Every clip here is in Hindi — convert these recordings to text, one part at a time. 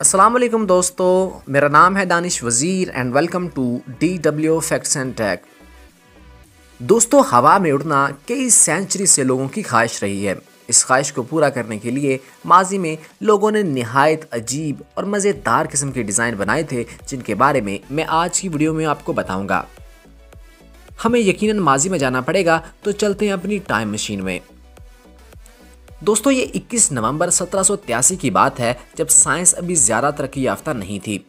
अस्सलाम वालेकुम दोस्तों, मेरा नाम है Danish Wazir and welcome to DW facts and tech. दोस्तों, हवा में उड़ना कई सेंचुरी से लोगों की ख्वाहिश रही है। इस ख्वाहिश को पूरा करने के लिए माजी में लोगों ने निहायत अजीब और मज़ेदार किस्म के डिज़ाइन बनाए थे, जिनके बारे में मैं आज की वीडियो में आपको बताऊंगा। हमें यकीनन माजी में जाना पड़ेगा, तो चलते हैं अपनी टाइम मशीन में। दोस्तों, ये 21 नवंबर 1783 की बात है, जब साइंस अभी ज़्यादा तरक्की याफ्ता नहीं थी।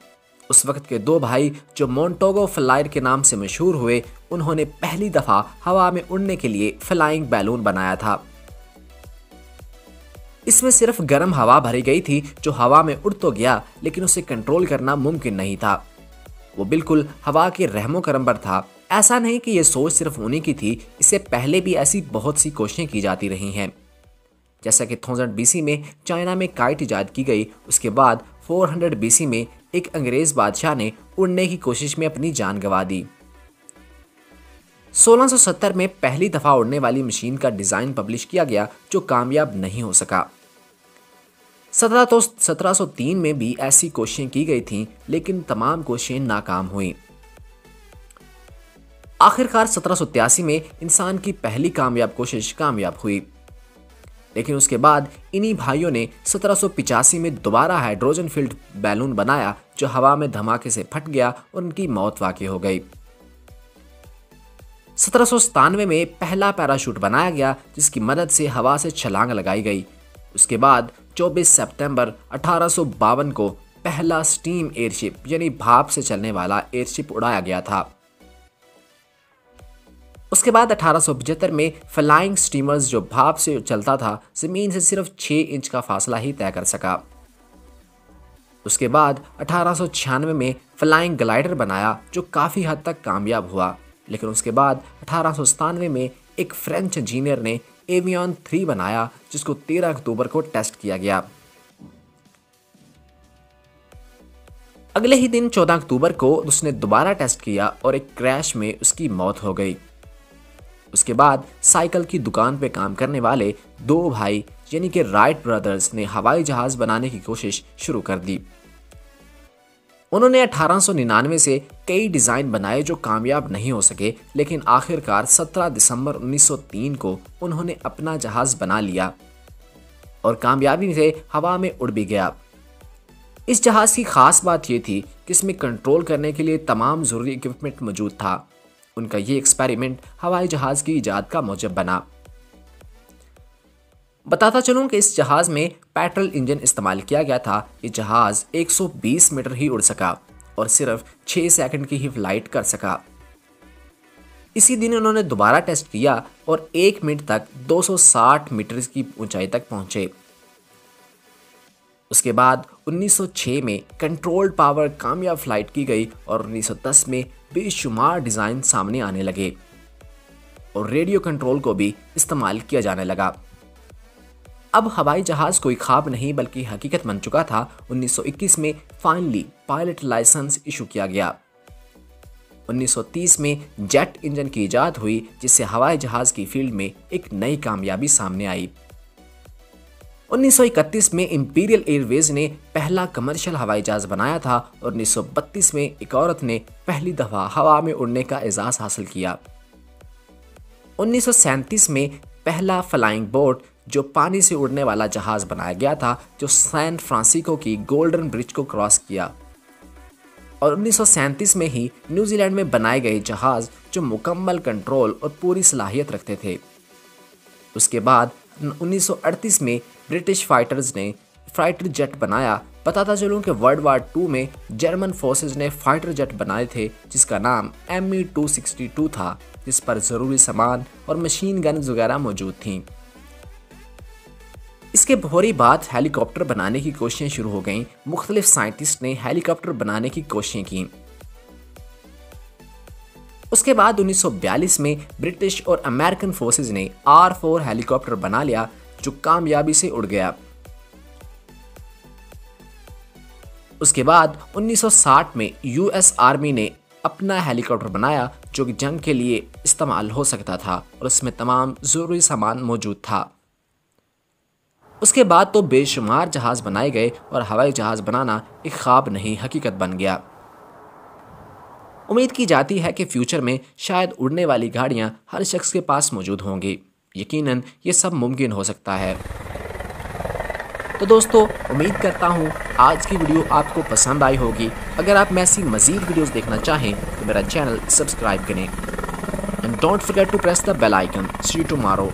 उस वक्त के दो भाई जो मोंटेगो फ्लायर के नाम से मशहूर हुए, उन्होंने पहली दफ़ा हवा में उड़ने के लिए फ्लाइंग बैलून बनाया था। इसमें सिर्फ गर्म हवा भरी गई थी, जो हवा में उड़ तो गया, लेकिन उसे कंट्रोल करना मुमकिन नहीं था। वो बिल्कुल हवा के रहमो करम पर था। ऐसा नहीं कि यह सोच सिर्फ उन्हीं की थी, इससे पहले भी ऐसी बहुत सी कोशिशें की जाती रही हैं। जैसा कि 1000 BC में चाइना में काइट इजाद की गई, उसके बाद 400 BC में एक अंग्रेज बादशाह ने उड़ने की कोशिश में अपनी जान गंवा दी। 1670 में पहली दफा उड़ने वाली मशीन का डिजाइन पब्लिश किया गया, जो कामयाब नहीं हो सका। 1703 में भी ऐसी कोशिशें की गई थीं, लेकिन तमाम कोशिशें नाकाम हुई। आखिरकार 1783 में इंसान की पहली कामयाब कोशिश कामयाब हुई, लेकिन उसके बाद इन्हीं भाइयों ने 1785 में दोबारा हाइड्रोजन फील्ड बैलून बनाया, जो हवा में धमाके से फट गया और उनकी मौत वाक़ई हो गई। 1797 में पहला पैराशूट बनाया गया, जिसकी मदद से हवा से छलांग लगाई गई। उसके बाद 24 सितंबर 1852 को पहला स्टीम एयरशिप यानी भाप से चलने वाला एयरशिप उड़ाया गया था। उसके बाद 1875 में फ्लाइंग स्टीमर्स, जो भाप से चलता था, जमीन से सिर्फ 6 इंच का फासला ही तय कर सका। उसके बाद 1896 में फ्लाइंग ग्लाइडर बनाया, जो काफ़ी हद तक कामयाब हुआ। लेकिन उसके बाद 1897 में एक फ्रेंच इंजीनियर ने एवियन 3 बनाया, जिसको 13 अक्टूबर को टेस्ट किया गया। अगले ही दिन 14 अक्टूबर को उसने दोबारा टेस्ट किया और एक क्रैश में उसकी मौत हो गई। उसके बाद साइकिल की दुकान पे काम करने वाले दो भाई यानी कि राइट ब्रदर्स ने हवाई जहाज बनाने की कोशिश शुरू कर दी। उन्होंने 1899 से कई डिज़ाइन बनाए, जो कामयाब नहीं हो सके, लेकिन आखिरकार 17 दिसंबर 1903 को उन्होंने अपना जहाज बना लिया और कामयाबी से हवा में उड़ भी गया। इस जहाज की खास बात यह थी कि इसमें कंट्रोल करने के लिए तमाम ज़रूरी इक्विपमेंट मौजूद था। उनका ये एक्सपेरिमेंट हवाई जहाज़ की इजाद का मौजब बना। बताता चलूं कि इस जहाज़ में पेट्रोल इंजन इस्तेमाल किया गया था। ये जहाज़ 120 मीटर ही उड़ सका और सिर्फ 6 सेकंड की ही फ्लाइट कर सका। इसी दिन उन्होंने दोबारा टेस्ट किया और 1 मिनट तक 260 मीटर की ऊंचाई तक पहुंचे। उसके बाद 1906 में कंट्रोल्ड पावर कामयाब फ्लाइट की गई और 1910 में बेशुमार डिज़ाइन सामने आने लगे और रेडियो कंट्रोल को भी इस्तेमाल किया जाने लगा। अब हवाई जहाज़ कोई ख्वाब नहीं बल्कि हकीकत बन चुका था। 1921 में फाइनली पायलट लाइसेंस इशू किया गया। 1930 में जेट इंजन की इजाद हुई, जिससे हवाई जहाज़ की फील्ड में एक नई कामयाबी सामने आई। 1931 में इंपीरियल एयरवेज ने पहला कमर्शियल हवाई जहाज बनाया था और 1932 में एक औरत ने पहली दफ़ा हवा में उड़ने का एजाज़ हासिल किया। 1937 में पहला फ्लाइंग बोट, जो पानी से उड़ने वाला जहाज बनाया गया था, जो सैन फ्रांसिस्को की गोल्डन ब्रिज को क्रॉस किया। और 1937 में ही न्यूजीलैंड में बनाए गए जहाज, जो मुकम्मल कंट्रोल और पूरी सलाहियत रखते थे। उसके बाद 1938 में ब्रिटिश फाइटर्स ने फाइटर जेट बनाया। बताता चलूं कि वर्ल्ड वार 2 में जर्मन फोर्सेस ने फाइटर जेट बनाए थे, जिसका नाम Me-262 था, जिस पर ज़रूरी सामान और मशीन गन्स वगैरह मौजूद थीं। इसके फौरी बाद हेलीकॉप्टर बनाने की कोशिशें शुरू हो गईं। मुख्तलिफ साइंटिस्ट ने हेलीकॉप्टर बनाने की कोशिशें की। उसके बाद 1942 में ब्रिटिश और अमेरिकन फोर्सेस ने R4 हेलीकॉप्टर बना लिया, जो कामयाबी से उड़ गया। उसके बाद 1960 में US आर्मी ने अपना हेलीकॉप्टर बनाया, जो कि जंग के लिए इस्तेमाल हो सकता था और उसमें तमाम ज़रूरी सामान मौजूद था। उसके बाद तो बेशुमार जहाज़ बनाए गए और हवाई जहाज़ बनाना एक ख्वाब नहीं हकीकत बन गया। उम्मीद की जाती है कि फ्यूचर में शायद उड़ने वाली गाड़ियां हर शख्स के पास मौजूद होंगी। यकीनन ये सब मुमकिन हो सकता है। तो दोस्तों, उम्मीद करता हूँ आज की वीडियो आपको पसंद आई होगी। अगर आप ऐसी मज़ीद वीडियोस देखना चाहें तो मेरा चैनल सब्सक्राइब करें। And don't forget to press the bell icon. See you tomorrow.